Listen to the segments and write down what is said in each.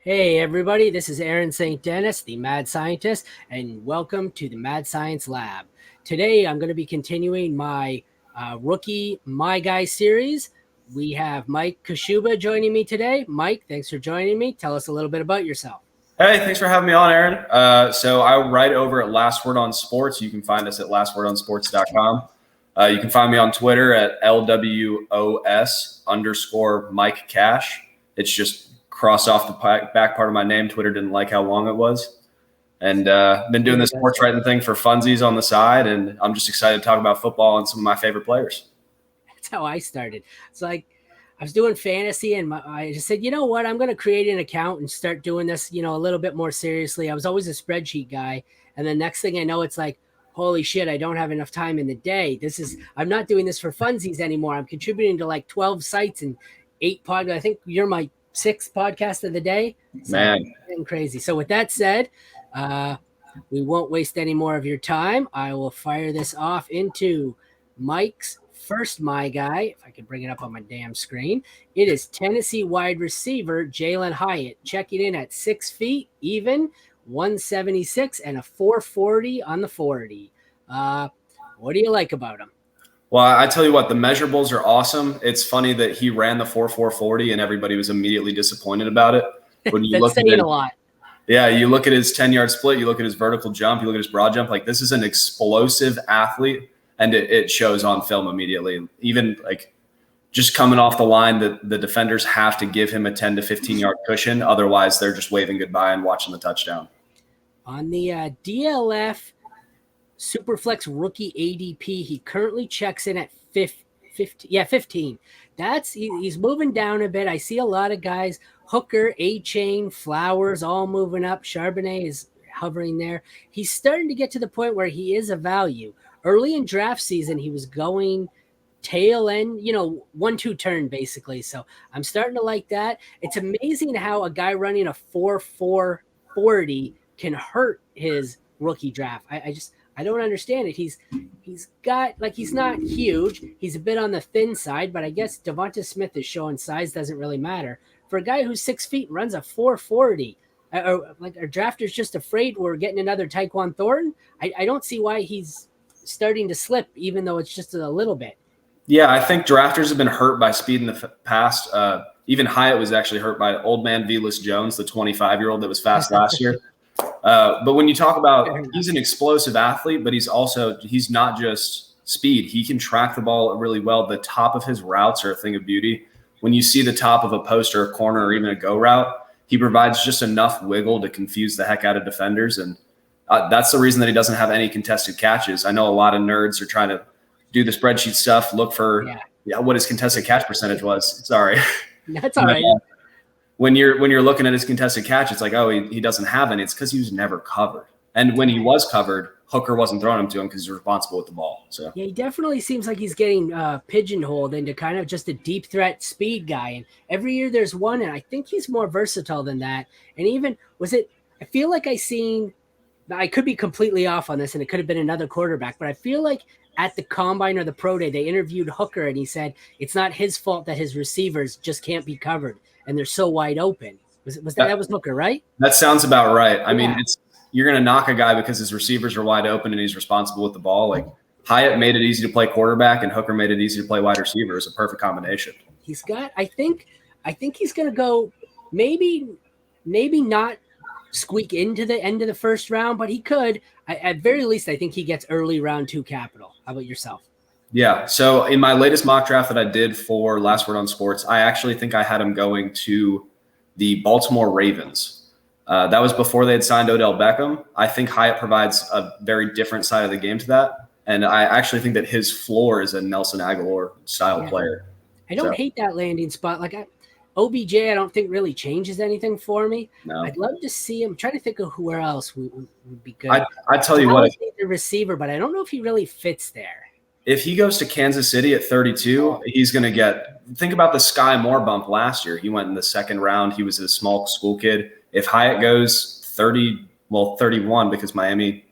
Hey everybody, this is Aaron St. Dennis, the Mad Scientist, and welcome to the Mad Science Lab. Today I'm going to be continuing my rookie My Guy series. We have Mike Kashuba joining me today. Mike, thanks for joining me. Tell us a little bit about yourself. Hey, thanks for having me on, Aaron. So I write over at Last Word on Sports. You can find us at lastwordonsports.com. You can find me on Twitter at LWOS_Mike Cash. It's just crossed off the back part of my name. Twitter didn't like how long it was. And been doing this sports writing thing for funsies on the side, and I'm just excited to talk about football and some of my favorite players. That's how I started. It's like I was doing fantasy, and I just said, you know what, I'm going to create an account and start doing this, a little bit more seriously. I was always a spreadsheet guy, and the next thing I know, it's like, holy shit, I don't have enough time in the day. I'm not doing this for funsies anymore. I'm contributing to like 12 sites and 8 podcasts. I think you're my 6th podcast of the day. So Man, crazy. So with that said, we won't waste any more of your time. I will fire this off into Mike's first My Guy. If I can bring it up on my damn screen, it is Tennessee wide receiver Jalen Hyatt, checking in at 6 feet, even 176 and a 440 on the 40. What do you like about him? well, I tell you what, the measurables are awesome. It's funny that he ran the 4.40 and everybody was immediately disappointed about it. When you That's saying a lot. Yeah, you look at his 10-yard split, you look at his vertical jump, you look at his broad jump. Like, this is an explosive athlete, and it shows on film immediately. Even like just coming off the line, the defenders have to give him a 10 to 15-yard cushion. Otherwise, they're just waving goodbye and watching the touchdown. On the DLF Superflex rookie ADP, he currently checks in at 15. He's moving down a bit. I see a lot of guys, Hooker, A-Chain, Flowers, all moving up. Charbonnet is hovering there. He's starting to get to the point where he is a value. Early in draft season, he was going tail end, 1-2 turn basically. So I'm starting to like that. It's amazing how a guy running a 4.40 can hurt his rookie draft. I don't understand it. He's got, like, he's not huge. He's a bit on the thin side, but I guess Devonta Smith is showing size doesn't really matter. For a guy who's 6 feet and runs a 4.40, our drafter's just afraid we're getting another Tyquan Thornton. I don't see why he's starting to slip, even though it's just a little bit. Yeah, I think drafters have been hurt by speed in the past. Even Hyatt was actually hurt by old man Velas Jones, the 25-year-old that was fast last year. But when you talk about, he's an explosive athlete, but he's not just speed. He can track the ball really well. The top of his routes are a thing of beauty. When you see the top of a post or a corner or even a go route, he provides just enough wiggle to confuse the heck out of defenders. And that's the reason that he doesn't have any contested catches. I know a lot of nerds are trying to do the spreadsheet stuff, look for what his contested catch percentage was. Sorry. That's all right. When you're looking at his contested catch, it's like, oh, he doesn't have any. It's because he was never covered. And when he was covered, Hooker wasn't throwing them to him because he's responsible with the ball. So yeah, he definitely seems like he's getting pigeonholed into kind of just a deep threat speed guy. And every year there's one, and I think he's more versatile than that. And even I feel like I could be completely off on this, and it could have been another quarterback, but I feel like at the combine or the pro day, they interviewed Hooker, and he said it's not his fault that his receivers just can't be covered and they're so wide open. That was Hooker, right? That sounds about right. I mean, you're going to knock a guy because his receivers are wide open and he's responsible with the ball. Like, Hyatt made it easy to play quarterback and Hooker made it easy to play wide receiver. It's a perfect combination. He's got, I think he's going to go maybe not squeak into the end of the first round, but he could. At very least, I think he gets early round 2 capital. How about yourself? Yeah. So in my latest mock draft that I did for Last Word on Sports, I actually think I had him going to the Baltimore Ravens. That was before they had signed Odell Beckham. I think Hyatt provides a very different side of the game to that. And I actually think that his floor is a Nelson Aguilar style player. I don't hate that landing spot. Like OBJ, I don't think really changes anything for me. No. I'd love to see him. Try to think of where else would be good. I tell you what, the receiver, but I don't know if he really fits there. If he goes to Kansas City at 32, he's going to think about the Sky Moore bump last year. He went in the 2nd round. He was a small school kid. If Hyatt goes 31, because Miami,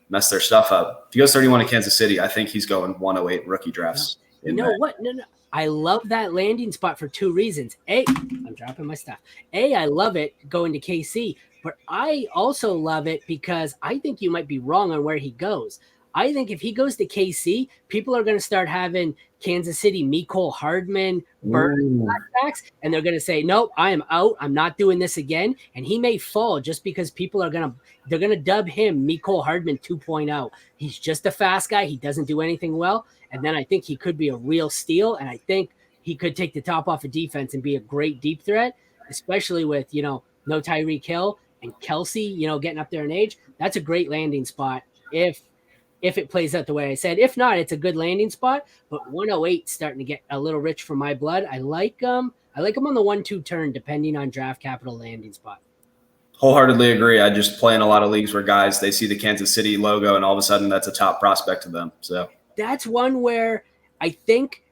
messed their stuff up. If he goes 31 to Kansas City, I think he's going 108 rookie drafts. You know what? No. I love that landing spot for two reasons. A, I'm dropping my stuff. A, I love it going to KC, but I also love it because I think you might be wrong on where he goes. I think if he goes to KC, people are going to start having Kansas City, Mecole Hardman, flashbacks, and they're going to say, "Nope, I am out. I'm not doing this again." And he may fall just because people are they're going to dub him Mecole Hardman 2.0. He's just a fast guy. He doesn't do anything well. And then I think he could be a real steal. And I think he could take the top off of defense and be a great deep threat, especially with, no Tyreek Hill and Kelsey, getting up there in age. That's a great landing spot if it plays out the way I said. If not, it's a good landing spot. But 108 starting to get a little rich for my blood. I like him on the 1-2 turn, depending on draft capital landing spot. Wholeheartedly agree. I just play in a lot of leagues where guys, they see the Kansas City logo and all of a sudden that's a top prospect to them. So that's one where I think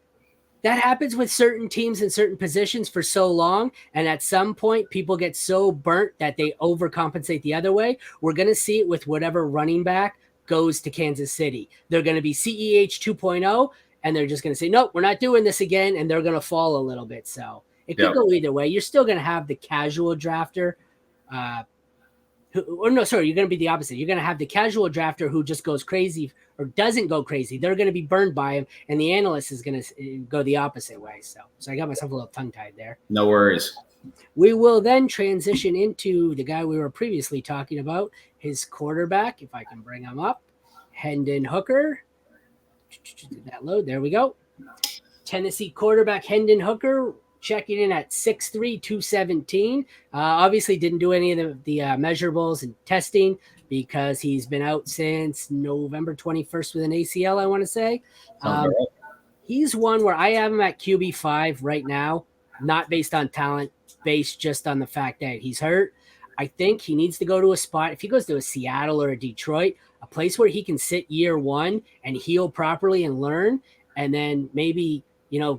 that happens with certain teams in certain positions for so long. And at some point, people get so burnt that they overcompensate the other way. We're going to see it with whatever running back goes to Kansas City. They're going to be CEH 2.0, and they're just going to say, nope, we're not doing this again. And they're going to fall a little bit. So it could go either way. You're still going to have the casual drafter. You're going to be the opposite. You're going to have the casual drafter who just goes crazy or doesn't go crazy. They're going to be burned by him, and the analyst is going to go the opposite way. So I got myself a little tongue-tied there. No worries. We will then transition into the guy we were previously talking about, his quarterback, if I can bring him up, Hendon Hooker. Did that load? There we go. Tennessee quarterback Hendon Hooker, checking in at 6'3", 217. Obviously didn't do any of the measurables and testing because he's been out since November 21st with an ACL, I want to say. He's one where I have him at QB5 right now, not based on talent, based just on the fact that he's hurt. I think he needs to go to a spot. If he goes to a Seattle or a Detroit, a place where he can sit year one and heal properly and learn, and then maybe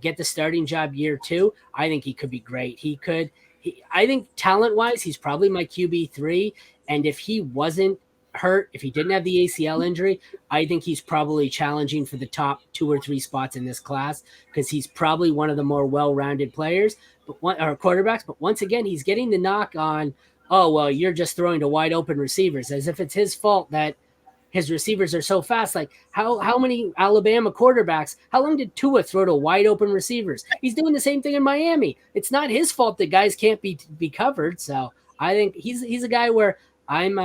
get the starting job year two. I think he could be great. I think talent-wise, he's probably my QB3. And if he wasn't hurt, if he didn't have the ACL injury, I think he's probably challenging for the top 2 or 3 spots in this class because he's probably one of the more well-rounded players, or quarterbacks. But once again, he's getting the knock on, oh, well, you're just throwing to wide-open receivers, as if it's his fault that his receivers are so fast. Like how many Alabama quarterbacks, how long did Tua throw to wide open receivers? He's doing the same thing in Miami. It's not his fault that guys can't be covered. So I think he's a guy where I'm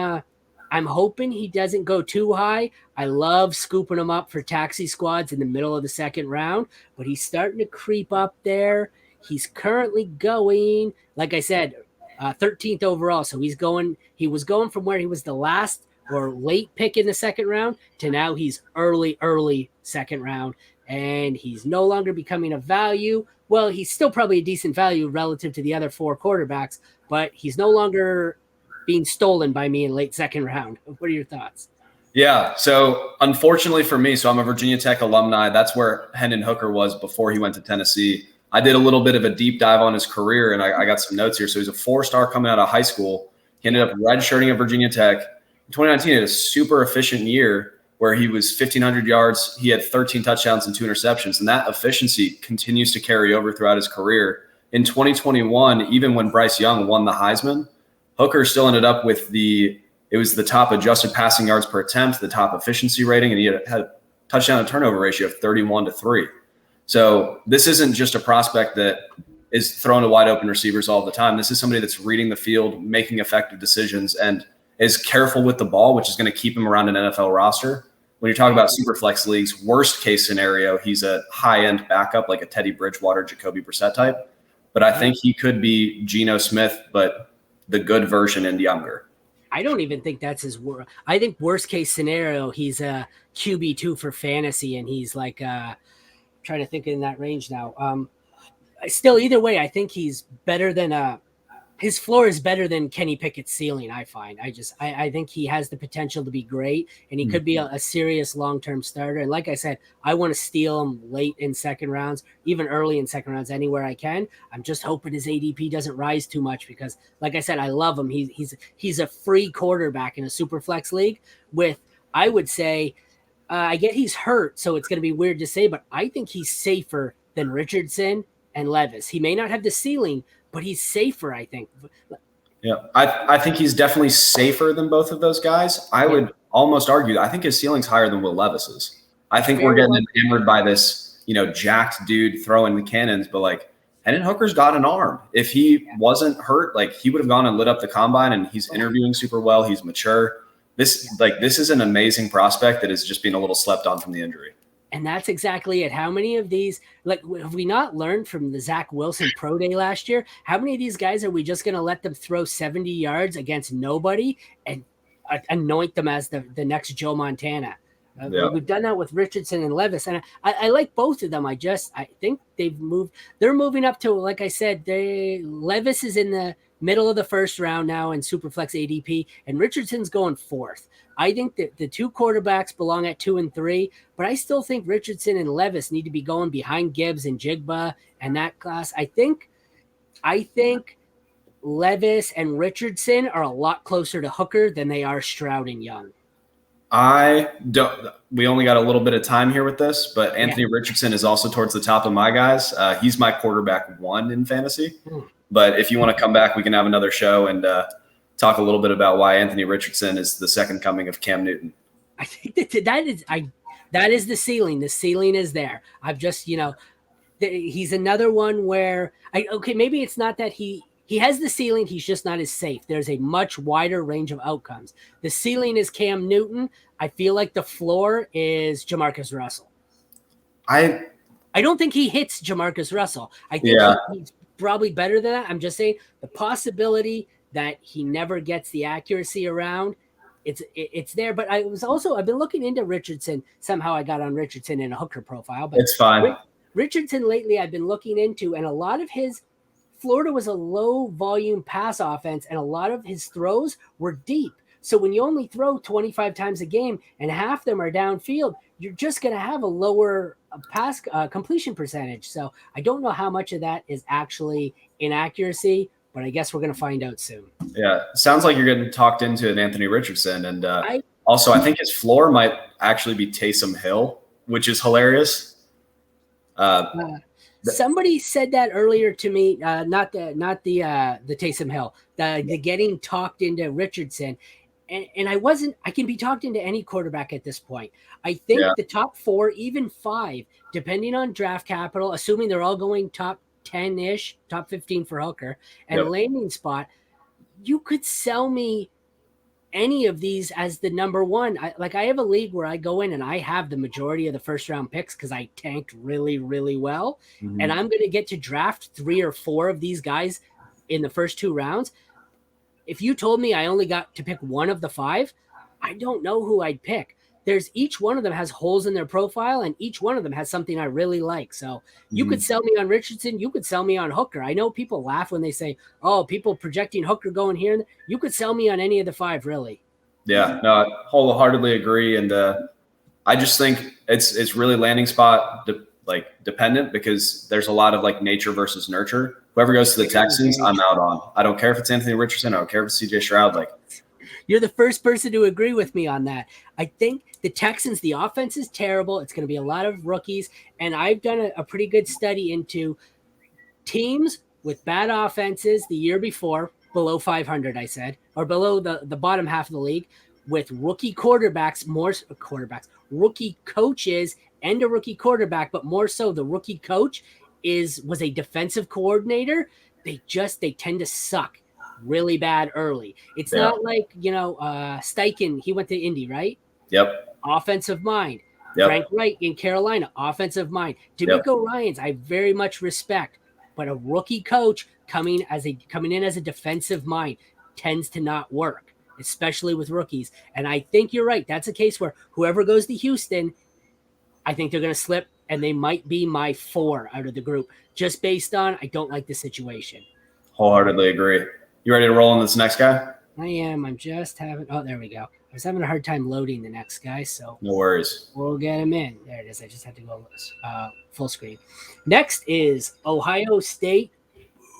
hoping he doesn't go too high. I love scooping him up for taxi squads in the middle of the second round, but he's starting to creep up there. He's currently going, like I said, 13th overall. So he was going from where he was the last or late pick in the second round to now he's early second round, and he's no longer becoming a value. Well, he's still probably a decent value relative to the other 4 quarterbacks, but he's no longer being stolen by me in late second round. What are your thoughts? Yeah. So unfortunately for me, so I'm a Virginia Tech alumni. That's where Hendon Hooker was before he went to Tennessee. I did a little bit of a deep dive on his career, and I got some notes here. So he's a 4-star coming out of high school. He ended up redshirting at Virginia Tech. In 2019, he had a super efficient year where he was 1,500 yards. He had 13 touchdowns and 2 interceptions, and that efficiency continues to carry over throughout his career. In 2021, even when Bryce Young won the Heisman, Hooker still ended up with the top adjusted passing yards per attempt, the top efficiency rating, and he had a touchdown to turnover ratio of 31-3. So this isn't just a prospect that is throwing to wide open receivers all the time. This is somebody that's reading the field, making effective decisions, and is careful with the ball, which is going to keep him around an NFL roster. When you're talking about super flex leagues, worst case scenario, he's a high-end backup like a Teddy Bridgewater, Jacoby Brissett type. But I think he could be Geno Smith, but the good version and younger. I don't even think that's his worst. I think worst case scenario, he's a QB2 for fantasy, and he's like trying to think in that range now. Still, either way, I think he's better than his floor is better than Kenny Pickett's ceiling, I find. I think he has the potential to be great, and he could be a serious long-term starter. And like I said, I want to steal him late in second rounds, even early in second rounds, anywhere I can. I'm just hoping his ADP doesn't rise too much because, like I said, I love him. He's a free quarterback in a super flex league with, I would say, I get he's hurt, so it's going to be weird to say, but I think he's safer than Richardson and Levis. He may not have the ceiling, but he's safer, I think. Yeah, I think he's definitely safer than both of those guys. I would almost argue I think his ceiling's higher than Will Levis's. I think we're getting enamored by this, jacked dude throwing the cannons, but like Hendon Hooker's got an arm. If he wasn't hurt, like he would have gone and lit up the combine, and he's interviewing super well. He's mature. This is an amazing prospect that is just being a little slept on from the injury. And that's exactly it. How many of these, like, have we not learned from the Zach Wilson pro day last year? How many of these guys are we just going to let them throw 70 yards against nobody and anoint them as the next Joe Montana? We've done that with Richardson and Levis, and I like both of them. I think they're moving up to, like I said, Levis is in the middle of the first round now in Superflex ADP, and Richardson's going fourth. I think that the two quarterbacks belong at 2 and 3, but I still think Richardson and Levis need to be going behind Gibbs and Jigba and that class. I think Levis and Richardson are a lot closer to Hooker than they are Stroud and Young. We only got a little bit of time here with this, but Anthony Richardson is also towards the top of my guys. He's my quarterback 1 in fantasy. But if you want to come back, we can have another show and talk a little bit about why Anthony Richardson is the second coming of Cam Newton. I think that is the ceiling. The ceiling is there. I've just, he's another one where maybe it's not that he has the ceiling. He's just not as safe. There's a much wider range of outcomes. The ceiling is Cam Newton. I feel like the floor is Jamarcus Russell. I don't think he hits Jamarcus Russell. I think he's probably better than that. I'm just saying the possibility that he never gets the accuracy around, it's there. But I've been looking into Richardson. Somehow I got on Richardson in a Hooker profile, but it's fine. Richardson lately I've been looking into, and a lot of Florida was a low volume pass offense, and a lot of his throws were deep. So when you only throw 25 times a game and half them are downfield, you're just going to have a lower pass completion percentage. So I don't know how much of that is actually inaccuracy, but I guess we're going to find out soon. Yeah, sounds like you're getting talked into an Anthony Richardson. And I think his floor might actually be Taysom Hill, which is hilarious. Somebody said that earlier to me, not the Taysom Hill, the getting talked into Richardson. And I can be talked into any quarterback at this point. I think the top 4, even 5, depending on draft capital, assuming they're all going top 10-ish, top 15 for Hooker, and landing spot, you could sell me any of these as the number 1. I have a league where I go in and I have the majority of the first round picks because I tanked really, really well. Mm-hmm. And I'm going to get to draft 3 or 4 of these guys in the first 2 rounds. If you told me I only got to pick 1 of the 5, I don't know who I'd pick. Each one of them has holes in their profile, and each one of them has something I really like. So you could sell me on Richardson. You could sell me on Hooker. I know people laugh when they say, oh, people projecting Hooker going here. You could sell me on any of the 5, really. Yeah, no, I wholeheartedly agree. And I just think it's really landing spot dependent, because there's a lot of nature versus nurture. Whoever goes to the Texans, I'm out on. I don't care if it's Anthony Richardson. I don't care if it's CJ Stroud. You're the first person to agree with me on that. I think the Texans, the offense is terrible. It's going to be a lot of rookies. And I've done a pretty good study into teams with bad offenses the year before, below 500, I said, or below the bottom half of the league, with rookie rookie coaches and a rookie quarterback, but more so the rookie coach was a defensive coordinator. They tend to suck really bad early. It's not like, Steichen, he went to Indy, right? Yep. Offensive mind. Yep. Frank Wright in Carolina, offensive mind. D'Amico Ryans, I very much respect, but a rookie coach coming in as a defensive mind tends to not work, especially with rookies. And I think you're right. That's a case where whoever goes to Houston, I think they're going to slip, and they might be my 4 out of the group, just based on I don't like the situation. Wholeheartedly agree. You ready to roll on this next guy? I am. I'm just having – oh, there we go. I was having a hard time loading the next guy, so – no worries. We'll get him in. There it is. I just had to go full screen. Next is Ohio State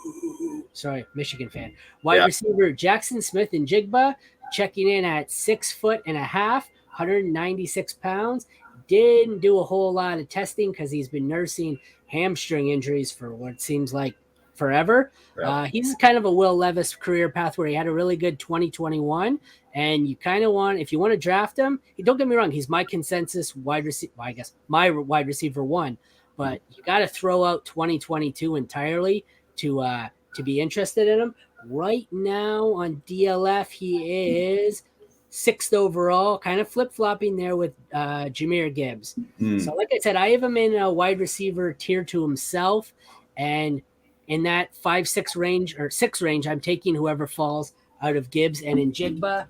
– sorry, Michigan fan. Wide receiver Jackson Smith and Jigba, checking in at 6'1.5", 196 pounds, didn't do a whole lot of testing because he's been nursing hamstring injuries for what seems like forever. Yep. He's kind of a Will Levis career path where he had a really good 2021, and you kind of want, if you want to draft him, don't get me wrong, he's my consensus wide receiver, I guess my wide receiver one, but you got to throw out 2022 entirely to be interested in him. Right now on DLF, he is 6th overall, kind of flip-flopping there with Jahmyr Gibbs. So like I said, I have him in a wide receiver tier to himself, and in that 5-6 range or 6 range, I'm taking whoever falls out of Gibbs and in Jigba.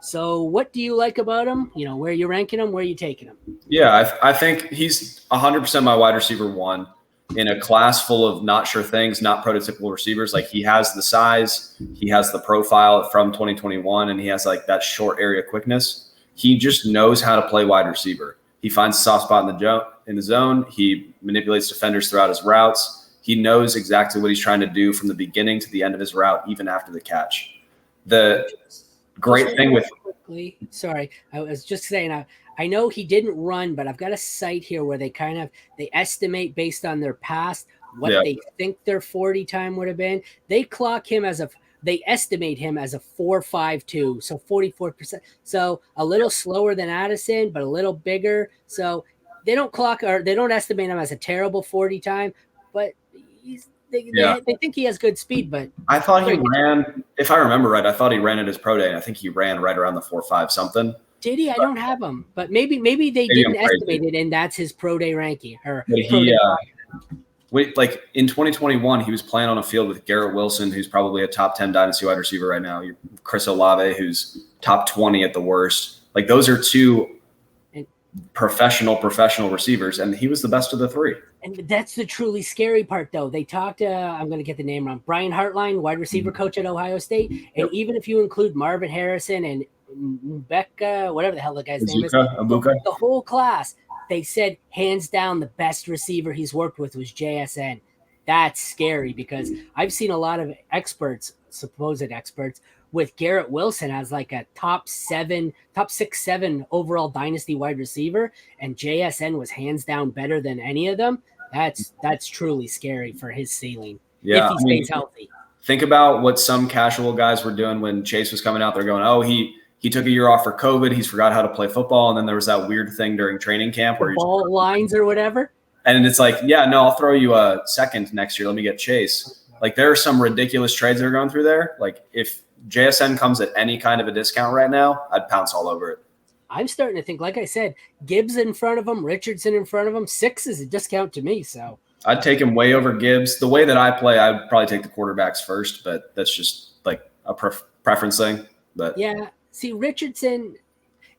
So what do you like about him? You know, where are you ranking him? Where are you taking him? Yeah, I think he's 100% my wide receiver one in a class full of not sure things, not prototypical receivers. Like, he has the size, he has the profile from 2021, and he has like that short area quickness. He just knows how to play wide receiver. He finds a soft spot in the zone. He manipulates defenders throughout his routes. He knows exactly what he's trying to do from the beginning to the end of his route, even after the catch. The great thing with – sorry, I was just saying I know he didn't run, but I've got a site here where they estimate based on their past what they think their 40 time would have been. They estimate him as a 4.52, so 44%. So a little slower than Addison, but a little bigger. So they don't estimate him as a terrible 40 time, but they think he has good speed. But I thought he ran, if I remember right, I thought he ran at his pro day, and I think he ran right around the 4.5 something. Did he? I don't have him, but maybe they didn't estimate it, and that's his pro day ranking. Like in 2021, he was playing on a field with Garrett Wilson, who's probably a top 10 dynasty wide receiver right now. Chris Olave, who's top 20 at the worst. Like, those are two professional receivers, and he was the best of the three. And that's the truly scary part, though. They talked, I'm going to get the name wrong, Brian Hartline, wide receiver coach at Ohio State. And even if you include Marvin Harrison and Becca, whatever the hell the guy's name is, the whole class, they said hands down the best receiver he's worked with was JSN. That's scary because I've seen a lot of supposed experts, with Garrett Wilson as like a top 6, 7 overall dynasty wide receiver, and JSN was hands down better than any of them. That's truly scary for his ceiling if he stays healthy. Think about what some casual guys were doing when Chase was coming out. They're going, oh, he took a year off for COVID. He's forgot how to play football. And then there was that weird thing during training camp where ball lines or whatever. And it's like, yeah, no, I'll throw you a second next year. Let me get Chase. Like, there are some ridiculous trades that are going through there. Like, if JSN comes at any kind of a discount right now, I'd pounce all over it. I'm starting to think, like I said, Gibbs in front of him, Richardson in front of him. 6 is a discount to me. So I'd take him way over Gibbs. The way that I play, I'd probably take the quarterbacks first, but that's just like a preference thing. But yeah. See, Richardson,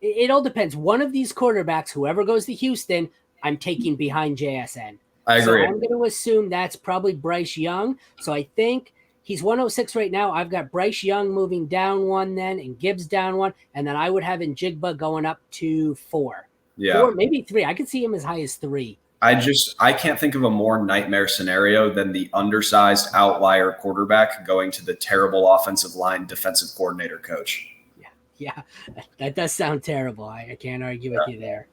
it all depends. One of these quarterbacks, whoever goes to Houston, I'm taking behind JSN. I agree. So I'm going to assume that's probably Bryce Young. So I think he's 106 right now. I've got Bryce Young moving down 1 then, and Gibbs down 1. And then I would have Njigba going up to 4. Yeah. 4, maybe 3. I could see him as high as 3. I can't think of a more nightmare scenario than the undersized outlier quarterback going to the terrible offensive line defensive coordinator coach. Yeah, that does sound terrible. I can't argue with you there.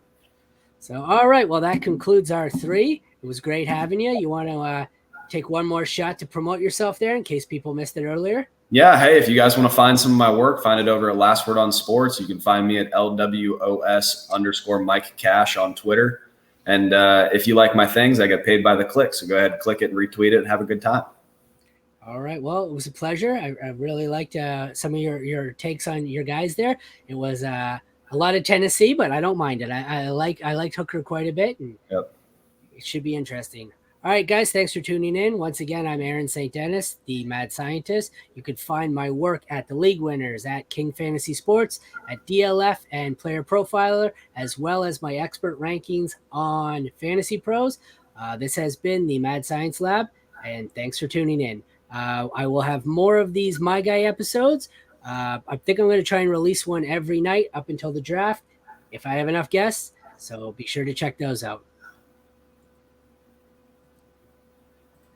So, all right. Well, that concludes our 3. It was great having you. You want to take one more shot to promote yourself there in case people missed it earlier? Yeah. Hey, if you guys want to find some of my work, find it over at Last Word on Sports. You can find me at LWOS_Mike Cash on Twitter. And if you like my things, I get paid by the click. So go ahead, click it, and retweet it, and have a good time. All right. Well, it was a pleasure. I really liked some of your takes on your guys there. It was a lot of Tennessee, but I don't mind it. I liked Hooker quite a bit, and it should be interesting. All right, guys, thanks for tuning in. Once again, I'm Aaron St. Dennis, the Mad Scientist. You can find my work at the League Winners, at King Fantasy Sports, at DLF and Player Profiler, as well as my expert rankings on Fantasy Pros. This has been the Mad Science Lab, and thanks for tuning in. I will have more of these My Guy episodes. I think I'm going to try and release one every night up until the draft if I have enough guests. So be sure to check those out.